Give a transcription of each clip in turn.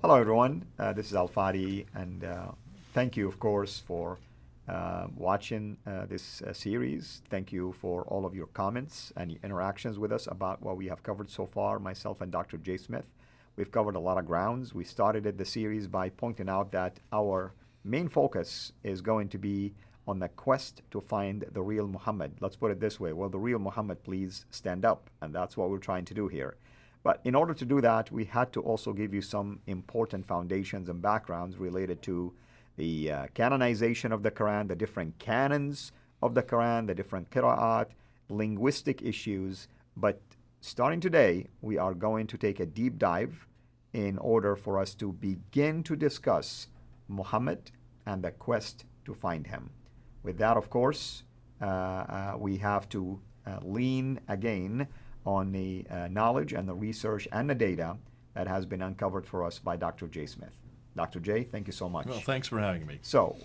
Hello, everyone. This is Al Fadi, and thank you, of course, for watching this series. Thank you for all of your comments and interactions with us about what we have covered so far, myself and Dr. J. Smith. We've covered a lot of grounds. We started the series by pointing out that our main focus is going to be on the quest to find the real Muhammad. Let's put it this way. Will the real Muhammad please stand up? And that's what we're trying to do here. But in order to do that, we had to also give you some important foundations and backgrounds related to the canonization of the Quran, the different canons of the Quran, the different qira'at, linguistic issues. But starting today, we are going to take a deep dive in order for us to begin to discuss Muhammad and the quest to find him. With that, of course, we have to lean again on the knowledge and the research and the data that has been uncovered for us by Dr. J. Smith. Dr. J, thank you so much. Well, thanks for having me. So,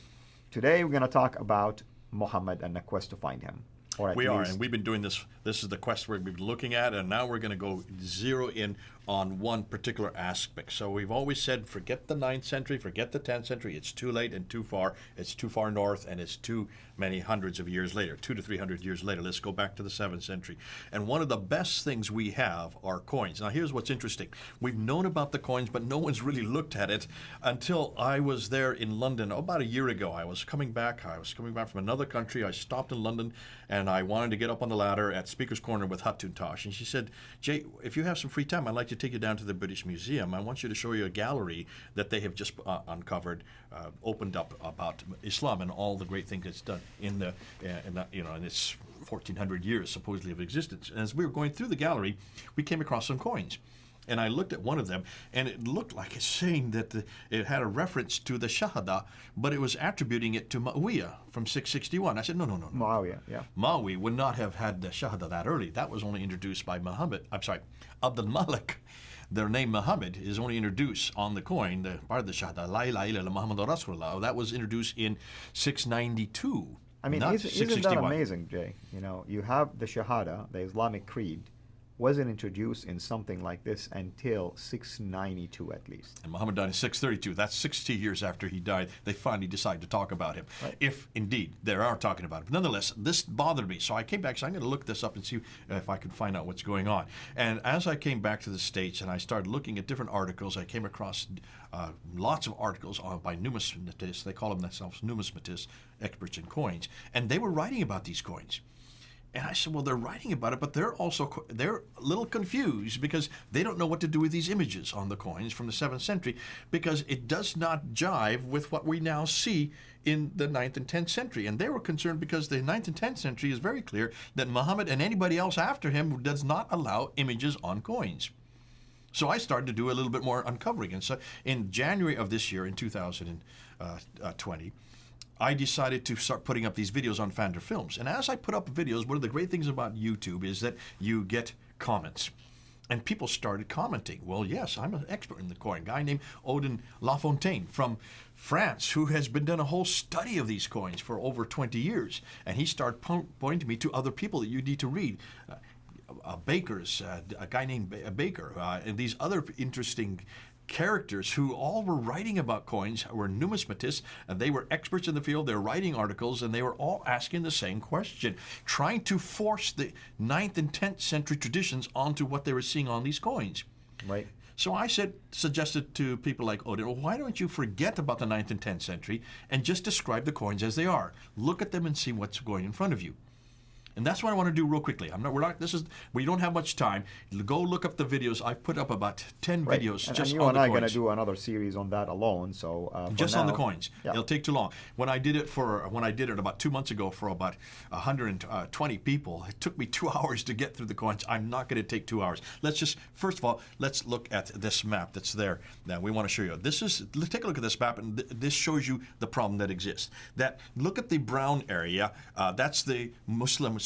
today we're going to talk about Muhammad and the quest to find him. We are, and we've been doing this. This is the quest we've been looking at, and now we're going to go zero in on one particular aspect. So we've always said, forget the 9th century, forget the 10th century. It's too late and too far. It's too far north, and it's too many hundreds of years later, 200 to 300 years later. Let's go back to the 7th century. And one of the best things we have are coins. Now, here's what's interesting. We've known about the coins, but no one's really looked at it until I was there in London about a year ago. I was coming back from another country. I stopped in London, and I wanted to get up on the ladder at Speaker's Corner with Hatuntosh. And she said, Jay, if you have some free time, I'd like to take you down to the British Museum. I want you to show you a gallery that they have just uncovered, opened up about Islam and all the great things it's done in its 1,400 years supposedly of existence. And as we were going through the gallery, we came across some coins. And I looked at one of them, and it looked like it's saying that it had a reference to the Shahada, but it was attributing it to Muawiyah from 661. I said, no. Muawiyah, yeah. Muawiyah would not have had the Shahada that early. That was only introduced by Abdul Malik. Their name Muhammad is only introduced on the coin, the part of the Shahada, La ilaha illallah Muhammadur Rasulullah. That was introduced in 692. I mean, isn't that amazing, Jay? You know, you have the Shahada, the Islamic creed, wasn't introduced in something like this until 692 at least. And Muhammad died in 632. That's 60 years after he died. They finally decided to talk about him, right, if indeed they are talking about him. But nonetheless, this bothered me. So I came back, so I'm going to look this up and see if I can find out what's going on. And as I came back to the States and I started looking at different articles, I came across lots of articles by numismatists. They call themselves numismatists, experts in coins. And they were writing about these coins. And I said, well, they're writing about it, but they're a little confused because they don't know what to do with these images on the coins from the 7th century because it does not jive with what we now see in the 9th and 10th century. And they were concerned because the 9th and 10th century is very clear that Muhammad and anybody else after him does not allow images on coins. So I started to do a little bit more uncovering. And so in January of this year, in 2020, I decided to start putting up these videos on Fander Films. And as I put up videos, one of the great things about YouTube is that you get comments. And people started commenting. Well, yes, I'm an expert in the coin. A guy named Odin Lafontaine from France who has been done a whole study of these coins for over 20 years. And he started pointing me to other people that you need to read. Bakers, a guy named Baker, and these other interesting characters who all were writing about coins, were numismatists, and they were experts in the field. They were writing articles, and they were all asking the same question, trying to force the 9th and 10th century traditions onto what they were seeing on these coins. Right. So I suggested to people like Odin, well, why don't you forget about the 9th and 10th century and just describe the coins as they are? Look at them and see what's going in front of you. And that's what I want to do real quickly. We don't have much time. Go look up the videos. I've put up about 10 right. videos and just on the coins. You and I are going to do another series on that alone. So just now, on the coins. Yeah. It'll take too long. When I did it about 2 months ago for about 120 people, it took me 2 hours to get through the coins. I'm not going to take 2 hours. First of all, let's look at this map that's there. Now we want to show you. Let's take a look at this map, and this shows you the problem that exists. Look at the brown area. That's the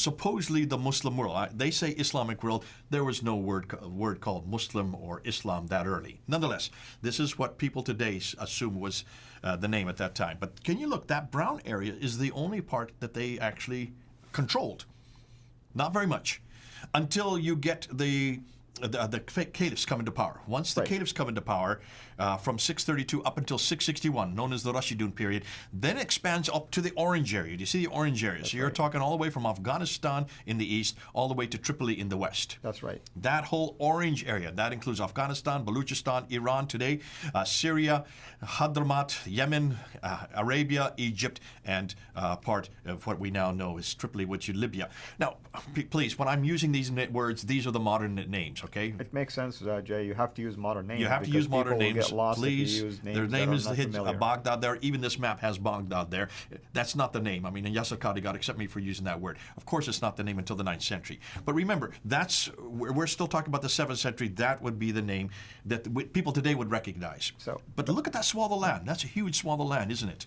supposedly the Muslim world. They say Islamic world. There was no word called Muslim or Islam that early. Nonetheless, this is what people today assume was the name at that time. But can you look? That brown area is the only part that they actually controlled. Not very much. Until you get the the caliphs come into power. Once the Right. caliphs come into power, from 632 up until 661, known as the Rashidun period, then it expands up to the orange area. Do you see the orange area? So you're right. talking all the way from Afghanistan in the east, all the way to Tripoli in the west. That's right. That whole orange area, that includes Afghanistan, Baluchistan, Iran today, Syria, Hadramaut, Yemen, Arabia, Egypt, and part of what we now know is Tripoli, which is Libya. Now, please, when I'm using these words, these are the modern names, okay? It makes sense, Jay. You have to use modern names. You have to because use modern people will names, get lost if you please. use names Their name that is are not familiar. Baghdad there. Even this map has Baghdad there. That's not the name. I mean, and Yasser Qadi got accept me for using that word. Of course, it's not the name until the 9th century. But remember, we're still talking about the 7th century. That would be the name that people today would recognize. So, but look at that swath of land. That's a huge swath of land, isn't it?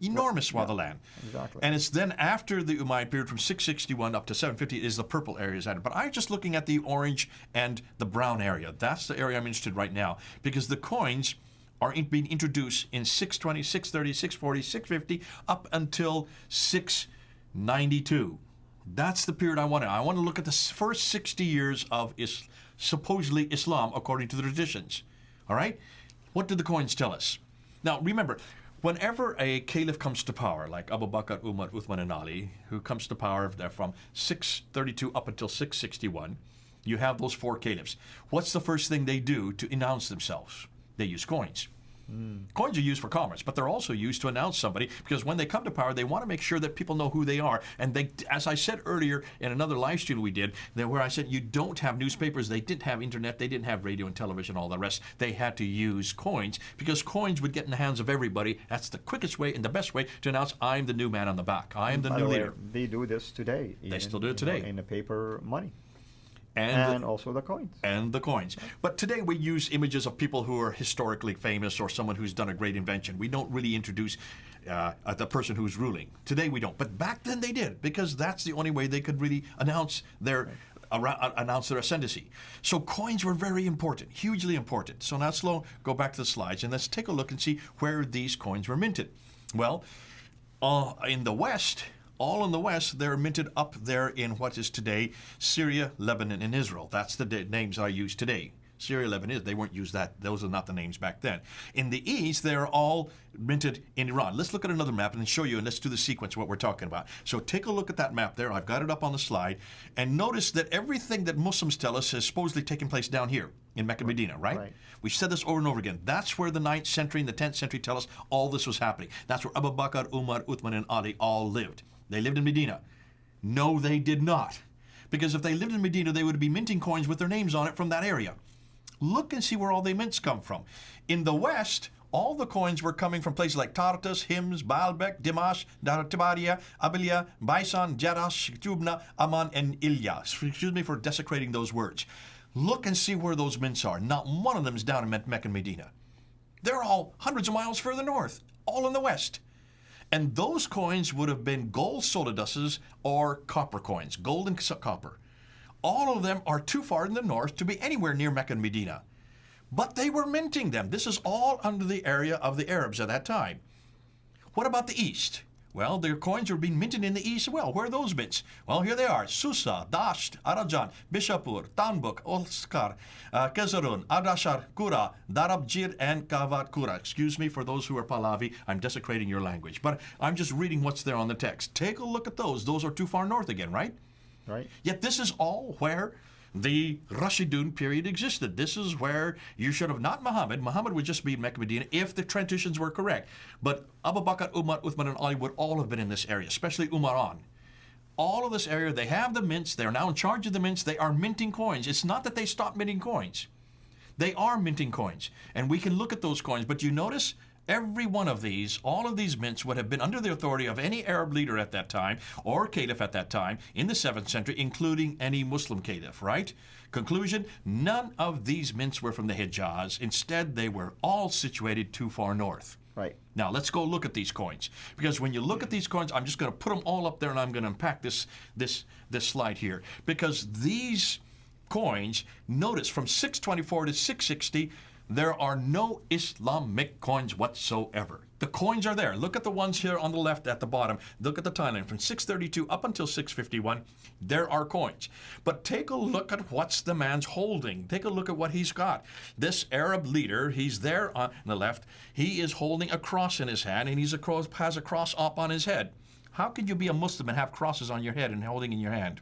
Enormous swath of land. Exactly. And it's then after the Umayyad period from 661 up to 750 is the purple areas added. But I'm just looking at the orange and the brown area. That's the area I'm interested in right now because the coins are being introduced in 620, 630, 640, 650 up until 692. That's the period I want to. I want to look at the first 60 years of supposedly Islam according to the traditions. All right? What do the coins tell us? Now, remember, whenever a caliph comes to power, like Abu Bakr, Umar, Uthman, and Ali, who comes to power from 632 up until 661, you have those 4 caliphs. What's the first thing they do to announce themselves? They use coins. Coins are used for commerce, but they're also used to announce somebody because when they come to power, they want to make sure that people know who they are. And they, as I said earlier in another live stream we did, where I said you don't have newspapers, they didn't have internet, they didn't have radio and television, all the rest. They had to use coins because coins would get in the hands of everybody. That's the quickest way and the best way to announce I'm the new man on the back. I am the By new the way, leader. they do this today. They still do it today. In the paper money. And Also the coins. And the coins. But today we use images of people who are historically famous or someone who's done a great invention. We don't really introduce the person who's ruling. Today we don't. But back then they did because that's the only way they could really announce their ascendancy. So coins were very important, hugely important. So now go back to the slides and let's take a look and see where these coins were minted. Well, in the West, all in the West, they're minted up there in what is today Syria, Lebanon, and Israel. That's the names I use today. Syria, Lebanon, they weren't used that. Those are not the names back then. In the East, they're all minted in Iran. Let's look at another map and show you, and let's do the sequence of what we're talking about. So take a look at that map there. I've got it up on the slide. And notice that everything that Muslims tell us has supposedly taken place down here in Mecca, Medina, right? Right. We've said this over and over again. That's where the 9th century and the 10th century tell us all this was happening. That's where Abu Bakr, Umar, Uthman, and Ali all lived. They lived in Medina. No, they did not. Because if they lived in Medina, they would be minting coins with their names on it from that area. Look and see where all the mints come from. In the West, all the coins were coming from places like Tartus, Hims, Baalbek, Dimash, Tibaria, Abilia, Baisan, Jarash, Jubna, Amman, and Ilyas. Excuse me for desecrating those words. Look and see where those mints are. Not one of them is down in Mecca and Medina. They're all hundreds of miles further north, all in the West. And those coins would have been gold soliduses or copper coins, gold and copper. All of them are too far in the north to be anywhere near Mecca and Medina. But they were minting them. This is all under the area of the Arabs at that time. What about the East? Well, their coins are being minted in the East as well. Where are those mints? Well, here they are. Susa, Dasht, Arajan, Bishapur, Tanbuk, Olskar, Kezarun, Adashar, Kura, Darabjir, and Kavat Kura. Excuse me for those who are Pahlavi. I'm desecrating your language. But I'm just reading what's there on the text. Take a look at those. Those are too far north again, right? Right. Yet this is all where the Rashidun period existed. This is where you should have not Muhammad. Muhammad would just be in Mecca, Medina if the traditions were correct. But Abu Bakr, Umar, Uthman, and Ali would all have been in this area, especially Umaran. All of this area, they have the mints. They're now in charge of the mints. They are minting coins. It's not that they stopped minting coins. They are minting coins. And we can look at those coins. But you notice every one of these, all of these mints would have been under the authority of any Arab leader at that time or caliph at that time in the 7th century, including any Muslim caliph, right? Conclusion, none of these mints were from the Hijaz. Instead, they were all situated too far north. Right. Now, let's go look at these coins. Because when you look at these coins, I'm just going to put them all up there and I'm going to unpack this slide here. Because these coins, notice from 624 to 660, there are no Islamic coins whatsoever. The coins are there. Look at the ones here on the left at the bottom. Look at the timeline from 632 up until 651. There are coins. But take a look at what's the man's holding. Take a look at what he's got. This Arab leader, he's there on the left. He is holding a cross in his hand, and has a cross up on his head. How could you be a Muslim and have crosses on your head and holding in your hand?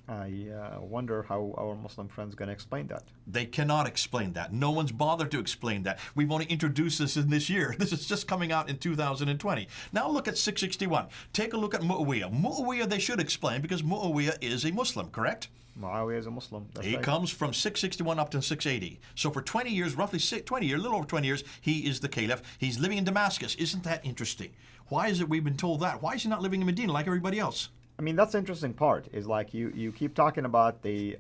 I wonder how our Muslim friends going to explain that. They cannot explain that. No one's bothered to explain that. We've only introduced this in this year. This is just coming out in 2020. Now look at 661. Take a look at Muawiyah. Muawiyah they should explain because Muawiyah is a Muslim, correct? Muawiyah is a Muslim. That's He right. comes from 661 up to 680. So for 20 years, roughly 20 years, a little over 20 years, he is the caliph. He's living in Damascus. Isn't that interesting? Why is it we've been told that? Why is he not living in Medina like everybody else? I mean, that's the interesting part, is like you keep talking about the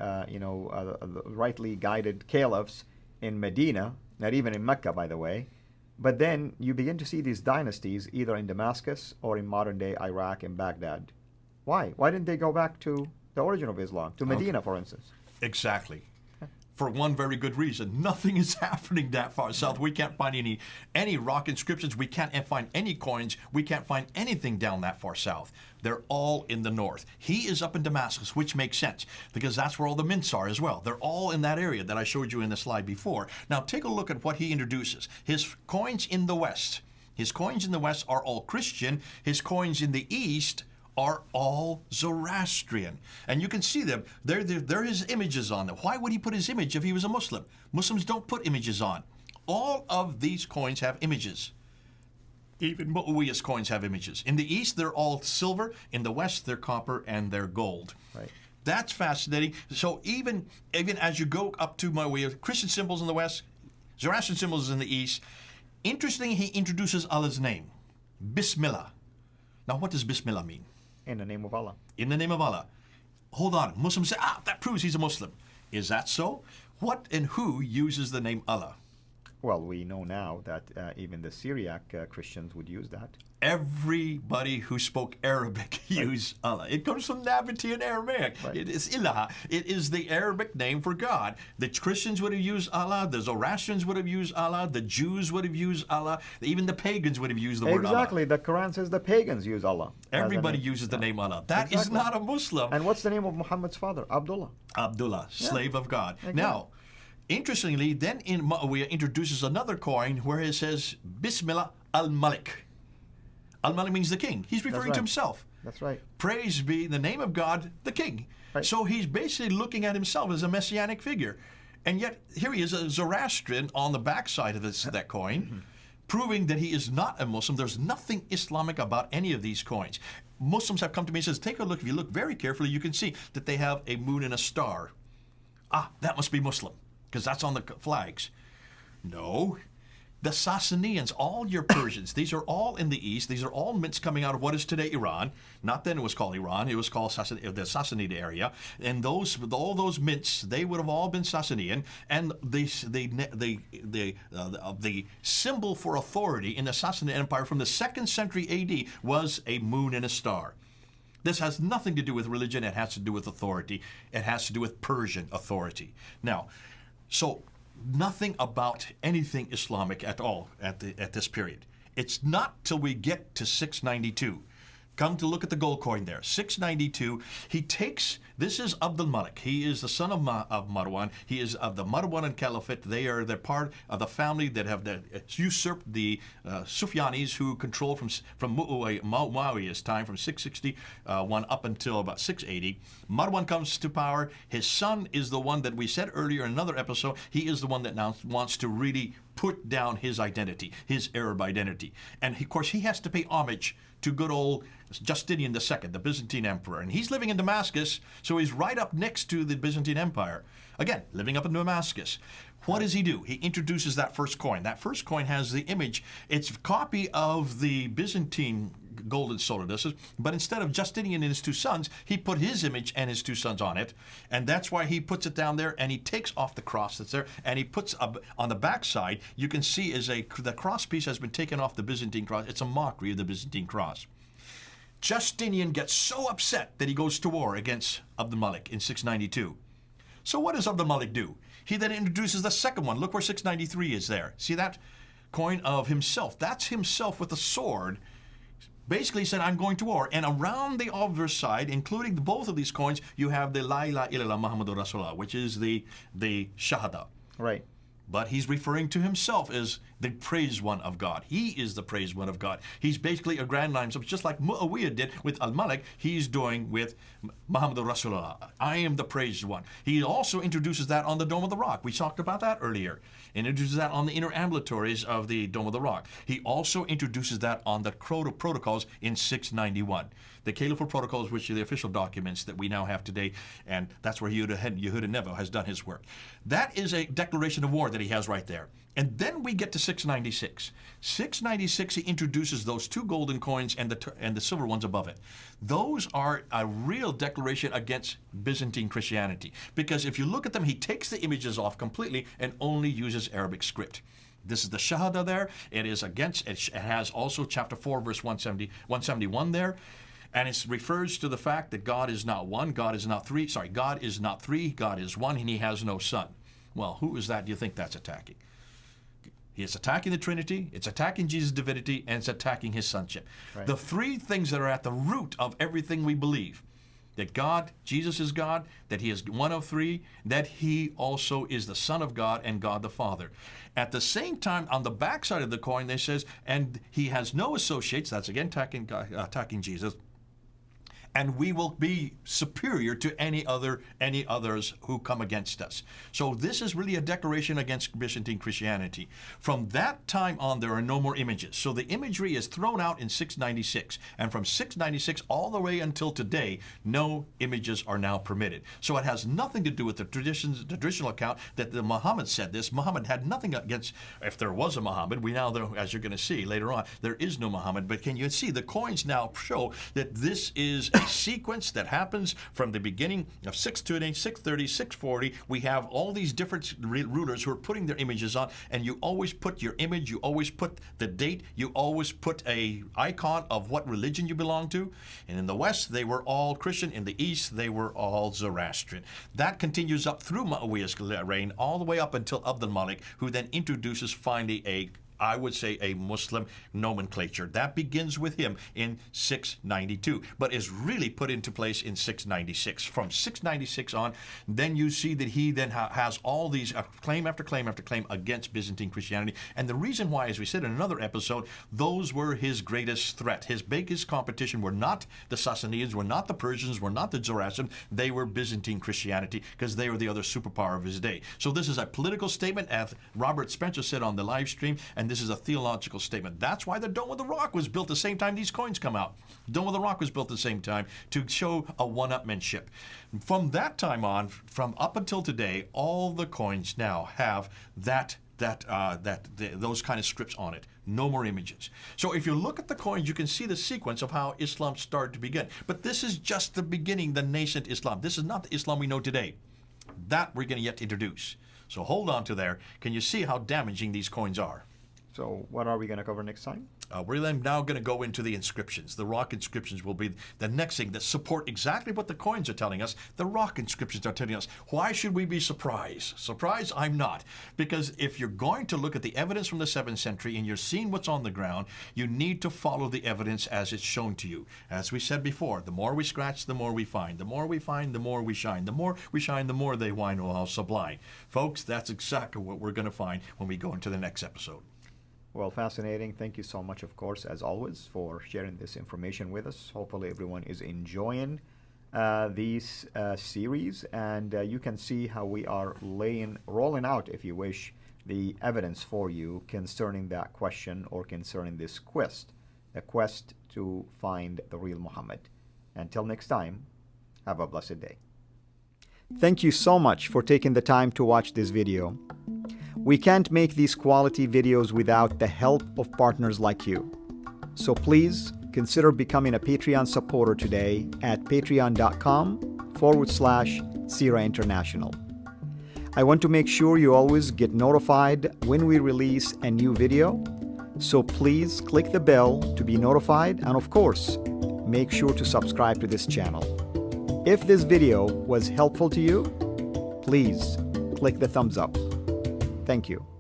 rightly guided caliphs in Medina, not even in Mecca, by the way, but then you begin to see these dynasties either in Damascus or in modern-day Iraq and Baghdad. Why? Why didn't they go back to the origin of Islam, to Medina, for instance? Exactly. For one very good reason. Nothing is happening that far south. We can't find any rock inscriptions. We can't find any coins. We can't find anything down that far south. They're all in the north. He is up in Damascus, which makes sense because that's where all the mints are as well. They're all in that area that I showed you in the slide before. Now take a look at what he introduces. His coins in the west. His coins in the west are all Christian. His coins in the east are all Zoroastrian. And you can see them. There are his images on them. Why would he put his image if he was a Muslim? Muslims don't put images on. All of these coins have images. Even Muawiyah's coins have images. In the east, they're all silver. In the west, they're copper and they're gold. Right. That's fascinating. So even as you go up to Muawiyah, Christian symbols in the west, Zoroastrian symbols in the east. Interesting, he introduces Allah's name. Bismillah. Now, what does Bismillah mean? In the name of Allah. In the name of Allah. Hold on. Muslims say, that proves he's a Muslim. Is that so? What and who uses the name Allah? Well, we know now that even the Syriac Christians would use that. Everybody who spoke Arabic used Allah. It comes from Nabatean Aramaic. Right. It is Ilah. It is the Arabic name for God. The Christians would have used Allah. The Zoroastrians would have used Allah. The Jews would have used Allah. Even the pagans would have used the word Allah. Exactly. The Quran says the pagans use Allah. Everybody uses the name Allah. That is Exactly. not a Muslim. And what's the name of Muhammad's father? Abdullah. Abdullah, slave of God. Exactly. Now, interestingly, then in Muawiyah introduces another coin where it says Bismillah al-Malik. Al-Malik means the king. He's referring right. to himself. That's right. Praise be the name of God, the king. Right. So he's basically looking at himself as a messianic figure. And yet, here he is, a Zoroastrian on the backside of that coin, proving that he is not a Muslim. There's nothing Islamic about any of these coins. Muslims have come to me and says, take a look. If you look very carefully, you can see that they have a moon and a star. That must be Muslim, because that's on the flags. No. The Sassanians, all your Persians, these are all in the east. These are all mints coming out of what is today Iran. Not then it was called Iran. It was called the Sassanid area. And all those mints, they would have all been Sassanian. And the symbol for authority in the Sassanid Empire from the 2nd century A.D. was a moon and a star. This has nothing to do with religion. It has to do with authority. It has to do with Persian authority. Now, so nothing about anything Islamic at all at this period. It's not till we get to 692. Come to look at the gold coin there. 692, he takes, this is Abdul Malik. He is the son of Marwan. He is of the Marwan Caliphate. They're part of the family that have usurped the Sufyanis who control from Muawiyah's time from 661 up until about 680. Marwan comes to power. His son is the one that we said earlier in another episode. He is the one that now wants to really put down his identity, his Arab identity. And of course, he has to pay homage to good old Justinian II, the Byzantine emperor. And he's living in Damascus, so he's right up next to the Byzantine Empire. Again, living up in Damascus. What does he do? He introduces that first coin. That first coin has the image. It's a copy of the Byzantine golden solar discs, but instead of Justinian and his two sons, he put his image and his two sons on it. And that's why he puts it down there, and he takes off the cross that's there, and he puts on the backside, you can see the cross piece has been taken off the Byzantine cross. It's a mockery of the Byzantine cross. Justinian gets so upset that he goes to war against Abdul Malik in 692. So what does Abdul Malik do? He then introduces the second one. Look where 693 is there. See that coin of himself? That's himself with a sword. Basically said, I'm going to war. And around the obverse side, including both of these coins, you have the La ilaha illallah Muhammadur Rasulullah, which is the Shahada. Right. But he's referring to himself as the praised one of God. He is the praised one of God. He's basically aggrandizing himself, just like Muawiyah did with Al-Malik, he's doing with Muhammadur Rasulullah. I am the praised one. He also introduces that on the Dome of the Rock. We talked about that earlier. Introduces that on the inner ambulatories of the Dome of the Rock. He also introduces that on the protocols in 691. The Caliphal Protocols, which are the official documents that we now have today, and that's where Yehuda Nevo has done his work. That is a declaration of war that he has right there. And then we get to 696. 696, he introduces those two golden coins and the silver ones above it. Those are a real declaration against Byzantine Christianity. Because if you look at them, he takes the images off completely and only uses Arabic script. This is the Shahada there. It is against, it has also chapter 4, verse 171 there. And it refers to the fact that God is not one, God is not three, God is not three, God is one, and he has no son. Well, who is that do you think that's attacking? He is attacking the Trinity, it's attacking Jesus' divinity, and it's attacking his sonship. Right. The three things that are at the root of everything we believe, that God, Jesus is God, that he is one of three, that he also is the Son of God and God the Father. At the same time, on the backside of the coin, they says, and he has no associates, that's again attacking Jesus, and we will be superior to any others who come against us. So this is really a declaration against Byzantine Christianity. From that time on, there are no more images. So the imagery is thrown out in 696. And from 696 all the way until today, no images are now permitted. So it has nothing to do with the traditional account that the Muhammad said this. Muhammad had nothing against, if there was a Muhammad, we now, as you're going to see later on, there is no Muhammad. But can you see the coins now show that this is a sequence that happens from the beginning of 620, 630, 640. We have all these different rulers who are putting their images on, and you always put your image, you always put the date, you always put a icon of what religion you belong to. And in the West, they were all Christian. In the East, they were all Zoroastrian. That continues up through Muawiyah's reign, all the way up until Abdul Malik, who then introduces finally I would say a Muslim nomenclature. That begins with him in 692, but is really put into place in 696. From 696 on, then you see that he then has all these claim after claim after claim against Byzantine Christianity. And the reason why, as we said in another episode, those were his greatest threat. His biggest competition were not the Sassanids, were not the Persians, were not the Zoroastrians. They were Byzantine Christianity, because they were the other superpower of his day. So this is a political statement, as Robert Spencer said on the live stream, and this is a theological statement. That's why the Dome of the Rock was built the same time these coins come out. Dome of the Rock was built the same time to show a one-upmanship. From that time on, from up until today, all the coins now have those kind of scripts on it. No more images. So if you look at the coins, you can see the sequence of how Islam started to begin. But this is just the beginning, the nascent Islam. This is not the Islam we know today. That we're going to yet to introduce. So hold on to there. Can you see how damaging these coins are? So what are we going to cover next time? We're then now going to go into the inscriptions. The rock inscriptions will be the next thing that support exactly what the coins are telling us. The rock inscriptions are telling us. Why should we be surprised? Surprised? I'm not. Because if you're going to look at the evidence from the 7th century and you're seeing what's on the ground, you need to follow the evidence as it's shown to you. As we said before, the more we scratch, the more we find. The more we find, the more we shine. The more we shine, the more they whine, oh, how sublime. Folks, that's exactly what we're going to find when we go into the next episode. Well, fascinating. Thank you so much, of course, as always, for sharing this information with us. Hopefully everyone is enjoying these series, and you can see how we are rolling out, if you wish, the evidence for you concerning that question or concerning this quest, the quest to find the real Muhammad. Until next time, have a blessed day. Thank you so much for taking the time to watch this video. We can't make these quality videos without the help of partners like you. So please consider becoming a Patreon supporter today at patreon.com/SIRA International. I want to make sure you always get notified when we release a new video. So please click the bell to be notified, and of course, make sure to subscribe to this channel. If this video was helpful to you, please click the thumbs up. Thank you.